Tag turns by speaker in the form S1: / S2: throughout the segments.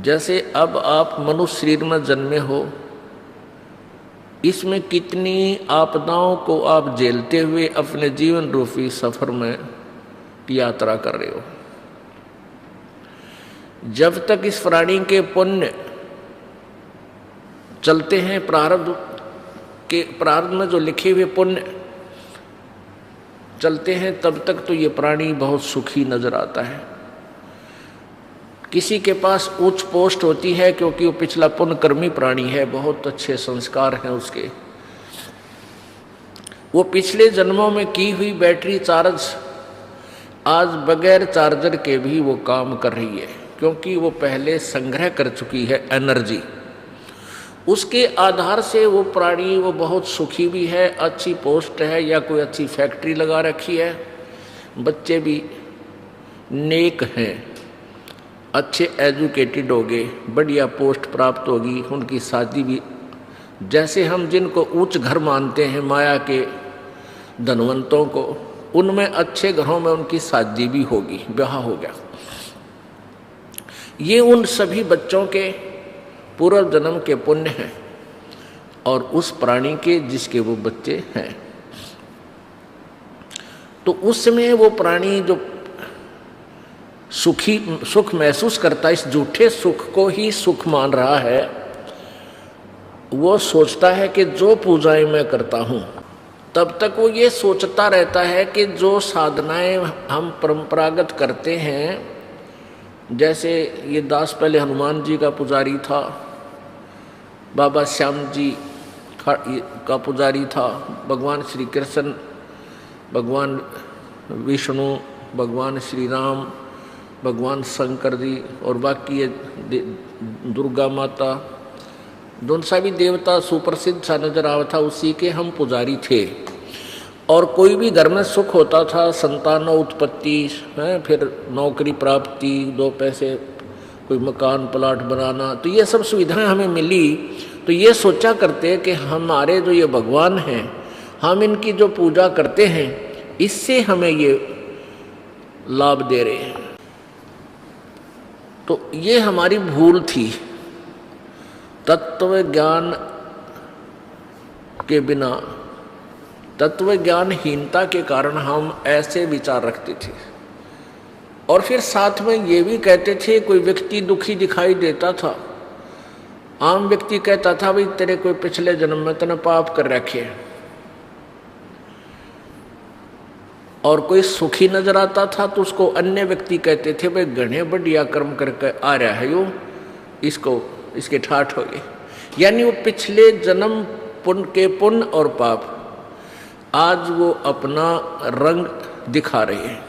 S1: जैसे अब आप मनुष्य शरीर में जन्मे हो, इसमें कितनी आपदाओं को आप झेलते हुए अपने जीवन रूपी सफर में यात्रा कर रहे हो। जब तक इस प्राणी के पुण्य चलते हैं, प्रारब्ध में जो लिखे हुए पुण्य चलते हैं, तब तक तो ये प्राणी बहुत सुखी नजर आता है। किसी के पास उच्च पोस्ट होती है क्योंकि वो पिछला पुण्यकर्मी प्राणी है, बहुत अच्छे संस्कार हैं उसके, वो पिछले जन्मों में की हुई बैटरी चार्ज आज बगैर चार्जर के भी वो काम कर रही है, क्योंकि वो पहले संग्रह कर चुकी है एनर्जी। उसके आधार से वो प्राणी वो बहुत सुखी भी है, अच्छी पोस्ट है या कोई अच्छी फैक्ट्री लगा रखी है, बच्चे भी नेक हैं, अच्छे एजुकेटेड हो गए, बढ़िया पोस्ट प्राप्त होगी, उनकी शादी भी, जैसे हम जिनको उच्च घर मानते हैं माया के धनवंतों को, उनमें अच्छे घरों में उनकी शादी भी होगी, ब्याह हो गया। ये उन सभी बच्चों के पूर्व जन्म के पुण्य हैं और उस प्राणी के जिसके वो बच्चे हैं। तो उस समय वो प्राणी जो सुख महसूस करता है, इस झूठे सुख को ही सुख मान रहा है, वो सोचता है कि जो पूजाएं मैं करता हूं, तब तक वो ये सोचता रहता है कि जो साधनाएं हम परंपरागत करते हैं, जैसे ये दास पहले हनुमान जी का पुजारी था, बाबा श्याम जी का पुजारी था, भगवान श्री कृष्ण, भगवान विष्णु, भगवान श्री राम, भगवान शंकर जी और बाकी ये दुर्गा माता, दोनों सा भी देवता सुप्रसिद्ध सा नजर आवा था, उसी के हम पुजारी थे। और कोई भी घर में सुख होता था, संतान उत्पत्ति है, फिर नौकरी प्राप्ति, दो पैसे, कोई मकान प्लाट बनाना, तो ये सब सुविधाएं हमें मिली, तो ये सोचा करते कि हमारे जो ये भगवान हैं, हम इनकी जो पूजा करते हैं, इससे हमें ये लाभ दे रहे हैं। तो ये हमारी भूल थी। तत्व ज्ञान के बिना, तत्व ज्ञानहीनता के कारण हम ऐसे विचार रखते थे। और फिर साथ में ये भी कहते थे, कोई व्यक्ति दुखी दिखाई देता था, आम व्यक्ति कहता था भाई तेरे कोई पिछले जन्म में तूने पाप कर रखे, और कोई सुखी नजर आता था तो उसको अन्य व्यक्ति कहते थे भाई घने बढ़िया कर्म करके आ रहा है यो, इसको इसके ठाठ हो गए। यानी वो पिछले जन्म पुण्य और पाप आज वो अपना रंग दिखा रहे हैं।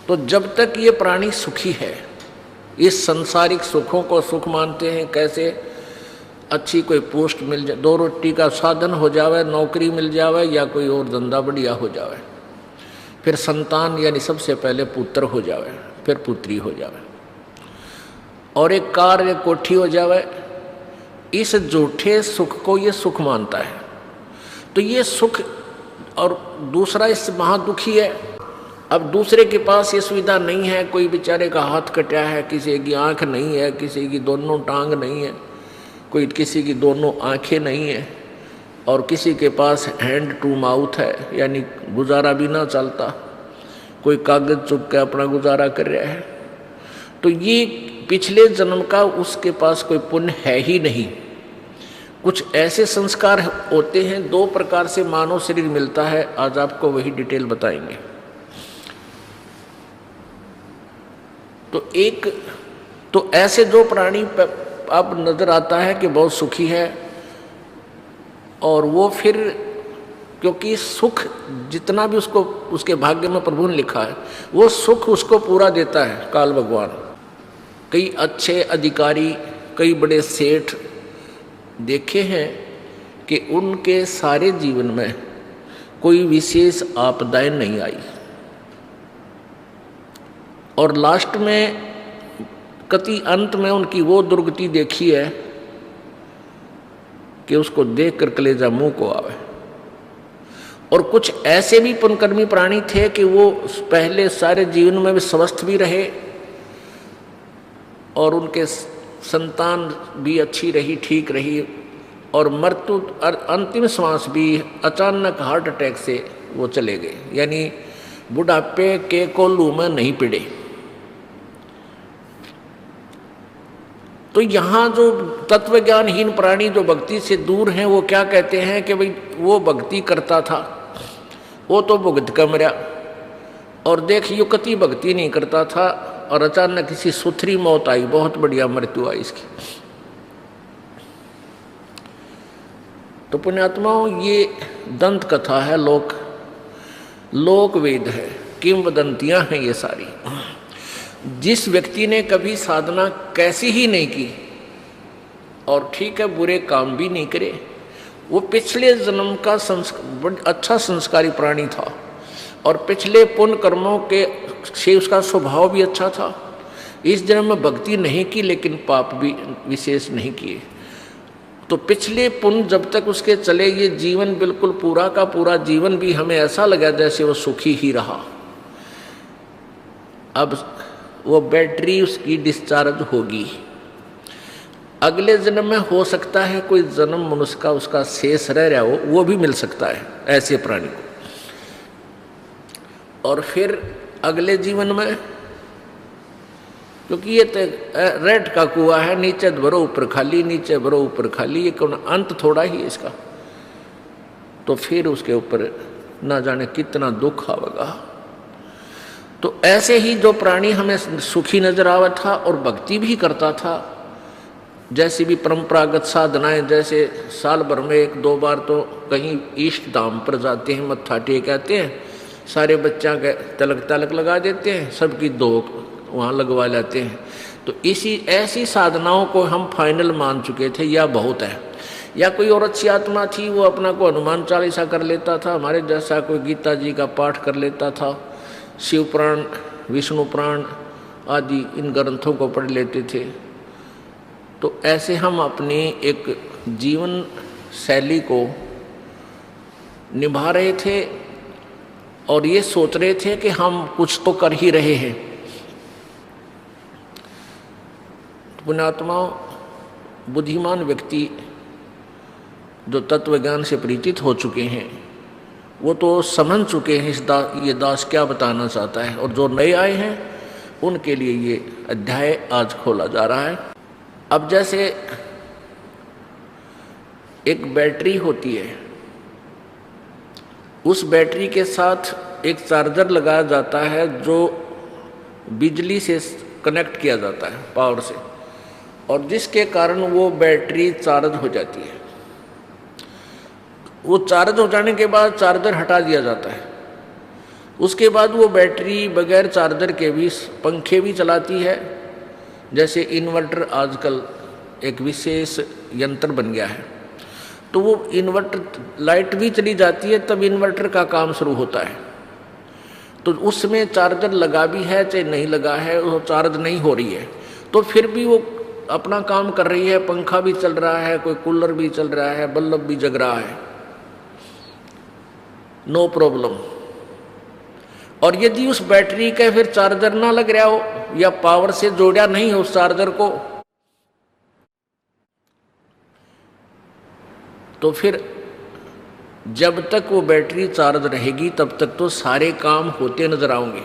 S1: तो जब तक ये प्राणी सुखी है, इस संसारिक सुखों को सुख मानते हैं, कैसे अच्छी कोई पोस्ट मिल जाए, दो रोटी का साधन हो जावे, नौकरी मिल जावे या कोई और धंधा बढ़िया हो जावे, फिर संतान यानी सबसे पहले पुत्र हो जावे, फिर पुत्री हो जावे, और एक कार एक कोठी हो जावे, इस झूठे सुख को ये सुख मानता है। तो ये सुख, और दूसरा इस महादुखी है। अब दूसरे के पास ये सुविधा नहीं है, कोई बेचारे का हाथ कटा है, किसी की आंख नहीं है, किसी की दोनों टांग नहीं है, कोई किसी की दोनों आंखें नहीं है, और किसी के पास हैंड टू माउथ है, यानी गुजारा भी ना चलता, कोई कागज चुप के अपना गुजारा कर रहा है। तो ये पिछले जन्म का उसके पास कोई पुण्य है ही नहीं। कुछ ऐसे संस्कार होते हैं, दो प्रकार से मानव शरीर मिलता है, आज आपको वही डिटेल बताएंगे। तो एक तो ऐसे जो प्राणी अब नजर आता है कि बहुत सुखी है, और वो फिर क्योंकि सुख जितना भी उसको उसके भाग्य में प्रभु ने लिखा है, वो सुख उसको पूरा देता है काल भगवान। कई अच्छे अधिकारी, कई बड़े सेठ देखे हैं कि उनके सारे जीवन में कोई विशेष आपदाएं नहीं आई, और लास्ट में कति अंत में उनकी वो दुर्गति देखी है कि उसको देख कर कलेजा मुंह को आवे। और कुछ ऐसे भी पुण्यकर्मी प्राणी थे कि वो पहले सारे जीवन में भी स्वस्थ भी रहे, और उनके संतान भी अच्छी रही, ठीक रही, और मृत्यु अंतिम श्वास भी अचानक हार्ट अटैक से वो चले गए, यानी बुढ़ापे के कोल्लू में नहीं पिड़े। तो यहाँ जो तत्वज्ञानहीन प्राणी जो भक्ति से दूर हैं वो क्या कहते हैं कि भाई वो भक्ति करता था, वो तो भुगत कम रहा, और देख युक्ति भक्ति नहीं करता था और अचानक किसी सुथरी मौत आई, बहुत बढ़िया मृत्यु आई इसकी। तो पुण्यात्माओं ये दंत कथा है, लोक वेद है, किंवदंतियां हैं ये सारी। जिस व्यक्ति ने कभी साधना कैसी ही नहीं की और ठीक है बुरे काम भी नहीं करे, वो पिछले जन्म का अच्छा संस्कारी प्राणी था और पिछले पुण्य कर्मों के से उसका स्वभाव भी अच्छा था। इस जन्म में भक्ति नहीं की लेकिन पाप भी विशेष नहीं किए, तो पिछले पुण्य जब तक उसके चले ये जीवन बिल्कुल पूरा का पूरा जीवन भी हमें ऐसा लगा जैसे वो सुखी ही रहा। अब वो बैटरी उसकी डिस्चार्ज होगी, अगले जन्म में हो सकता है कोई जन्म मनुष्य का उसका शेष रह रहा हो, वो भी मिल सकता है ऐसे प्राणी को। और फिर अगले जीवन में, क्योंकि ये तो रेड का कुआं है, नीचे भरो ऊपर खाली, नीचे भरो ऊपर खाली, ये कौन अंत थोड़ा ही है इसका। तो फिर उसके ऊपर ना जाने कितना दुख आवेगा। तो ऐसे ही जो प्राणी हमें सुखी नजर आवा था और भक्ति भी करता था, जैसी भी परंपरागत साधनाएं, जैसे साल भर में 1-2 बार तो कहीं इष्ट धाम पर जाते हैं, मत्था टेक आते हैं, सारे बच्चा के तलक लगा देते हैं, सबकी दोक वहाँ लगवा लेते हैं। तो ऐसी साधनाओं को हम फाइनल मान चुके थे, या बहुत है। या कोई और अच्छी आत्मा थी, वो अपना को हनुमान चालीसा कर लेता था, हमारे जैसा कोई गीता जी का पाठ कर लेता था, शिव पुराण, विष्णु पुराण आदि इन ग्रंथों को पढ़ लेते थे। तो ऐसे हम अपनी एक जीवन शैली को निभा रहे थे और ये सोच रहे थे कि हम कुछ तो कर ही रहे हैं। पुण्यात्माओं, बुद्धिमान व्यक्ति जो तत्व ज्ञान से परिचित हो चुके हैं वो तो समझ चुके हैं ये दास क्या बताना चाहता है, और जो नए आए हैं उनके लिए ये अध्याय आज खोला जा रहा है। अब जैसे एक बैटरी होती है, उस बैटरी के साथ एक चार्जर लगाया जाता है जो बिजली से कनेक्ट किया जाता है, पावर से, और जिसके कारण वो बैटरी चार्ज हो जाती है। वो चार्ज हो जाने के बाद चार्जर हटा दिया जाता है। उसके बाद वो बैटरी बगैर चार्जर के भी पंखे भी चलाती है। जैसे इन्वर्टर आजकल एक विशेष यंत्र बन गया है, तो वो इन्वर्टर लाइट भी चली जाती है तब इन्वर्टर का काम शुरू होता है। तो उसमें चार्जर लगा भी है चाहे नहीं लगा है, वो चार्ज नहीं हो रही है तो फिर भी वो अपना काम कर रही है, पंखा भी चल रहा है, कोई कूलर भी चल रहा है, बल्ब भी जग रहा है, नो प्रॉब्लम। और यदि उस बैटरी का फिर चार्जर ना लग रहा हो या पावर से जोड़ा नहीं हो उस चार्जर को, तो फिर जब तक वो बैटरी चार्ज रहेगी तब तक तो सारे काम होते नजर आएंगे।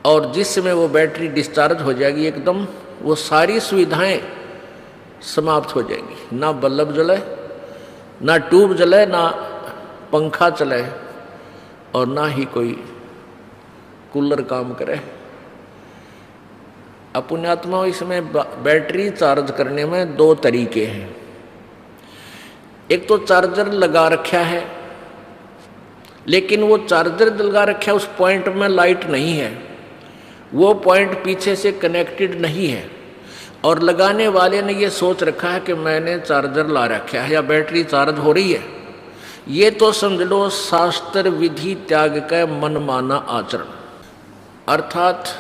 S1: और जिस समय वो बैटरी डिस्चार्ज हो जाएगी एकदम, वो सारी सुविधाएं समाप्त हो जाएंगी। ना बल्ब जले, ना ट्यूब जले, ना पंखा चले, और ना ही कोई कूलर काम करे। पुण्यात्मा, इसमें बैटरी चार्ज करने में 2 तरीके हैं। एक तो चार्जर लगा रखा है, लेकिन वो चार्जर लगा रखा है उस पॉइंट में लाइट नहीं है, वो पॉइंट पीछे से कनेक्टेड नहीं है, और लगाने वाले ने ये सोच रखा है कि मैंने चार्जर ला रखा है या बैटरी चार्ज हो रही है। ये तो समझ लो शास्त्र विधि त्याग का मनमाना आचरण। अर्थात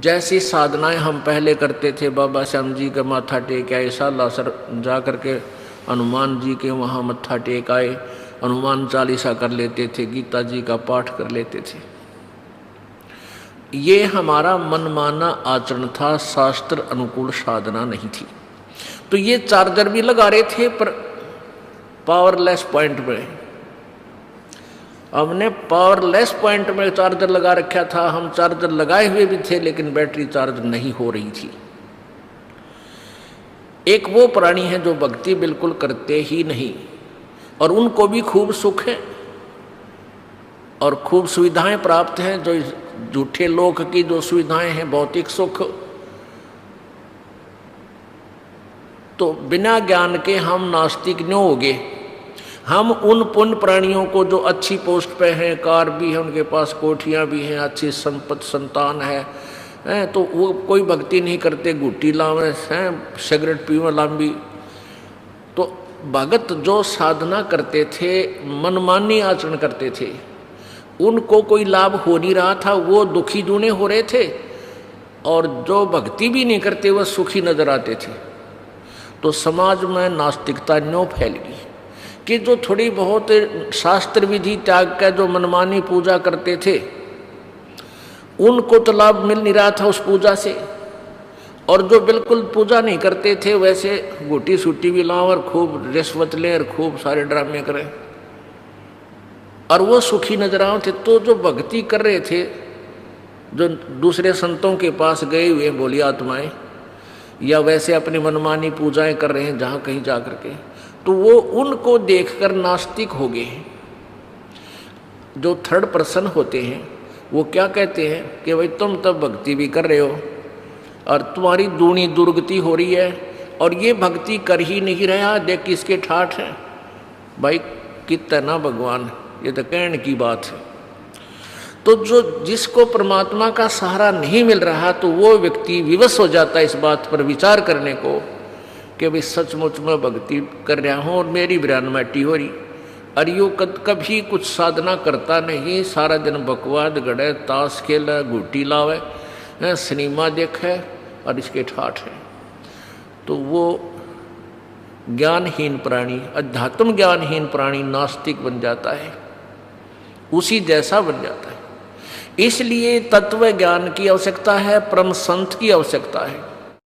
S1: जैसी साधनाएं हम पहले करते थे, बाबा श्याम जी का माथा टेक आए, सालासर जा करके हनुमान जी के वहाँ मत्था टेक आए, हनुमान चालीसा कर लेते थे, गीता जी का पाठ कर लेते थे। ये हमारा मनमाना आचरण था, शास्त्र अनुकूल साधना नहीं थी। तो ये चार्जर भी लगा रहे थे पर पावरलेस पॉइंट में, हमने पावरलेस पॉइंट में चार्जर लगा रखा था। हम चार्जर लगाए हुए भी थे लेकिन बैटरी चार्ज नहीं हो रही थी। एक वो प्राणी है जो भक्ति बिल्कुल करते ही नहीं और उनको भी खूब सुख है और खूब सुविधाएं प्राप्त हैं, जो झूठे लोक की जो सुविधाएं हैं, भौतिक सुख। तो बिना ज्ञान के हम नास्तिक न होगे। हम उन पुण्य प्राणियों को जो अच्छी पोस्ट पे हैं, कार भी है उनके पास, कोठियाँ भी हैं, अच्छी संपत्ति संतान है, तो वो कोई भक्ति नहीं करते, गुट्टी लावे हैं, सिगरेट पीवे लांबी। तो भगत जो साधना करते थे, मनमानी आचरण करते थे, उनको कोई लाभ हो नहीं रहा था, वो दुखी दूने हो रहे थे। और जो भक्ति भी नहीं करते वह सुखी नजर आते थे। तो समाज में नास्तिकता न्यों फैल गई कि जो थोड़ी बहुत शास्त्र विधि त्याग कर जो मनमानी पूजा करते थे, उनको तो लाभ मिल नहीं रहा था उस पूजा से, और जो बिल्कुल पूजा नहीं करते थे वैसे गोटी सूटी भी लाओ और खूब रिश्वत लें और खूब सारे ड्रामे करें और वो सुखी नजर आते। तो जो भक्ति कर रहे थे, जो दूसरे संतों के पास गए हुए बोली आत्माएं, या वैसे अपनी मनमानी पूजाएं कर रहे हैं जहाँ कहीं जा कर के, तो वो उनको देखकर नास्तिक हो गए हैं। जो थर्ड पर्सन होते हैं वो क्या कहते हैं कि भाई तुम तब भक्ति भी कर रहे हो और तुम्हारी दूनी दुर्गति हो रही है और ये भक्ति कर ही नहीं रहा, देख किसके ठाठ है। भाई कितना भगवान, ये तो कहने की बात है। तो जो जिसको परमात्मा का सहारा नहीं मिल रहा, तो वो व्यक्ति विवश हो जाता है इस बात पर विचार करने को कि भाई सचमुच में भक्ति कर रहा हूँ और मेरी ब्राह्मटी हो रही, और यो कभी कुछ साधना करता नहीं, सारा दिन बकवाद गड़े, ताश खेले, गुटी लावे, सिनेमा देखे और इसके ठाठ है। तो वो ज्ञानहीन प्राणी, अध्यात्म ज्ञानहीन प्राणी नास्तिक बन जाता है, उसी जैसा बन जाता है। इसलिए तत्व ज्ञान की आवश्यकता है, परम संत की आवश्यकता है।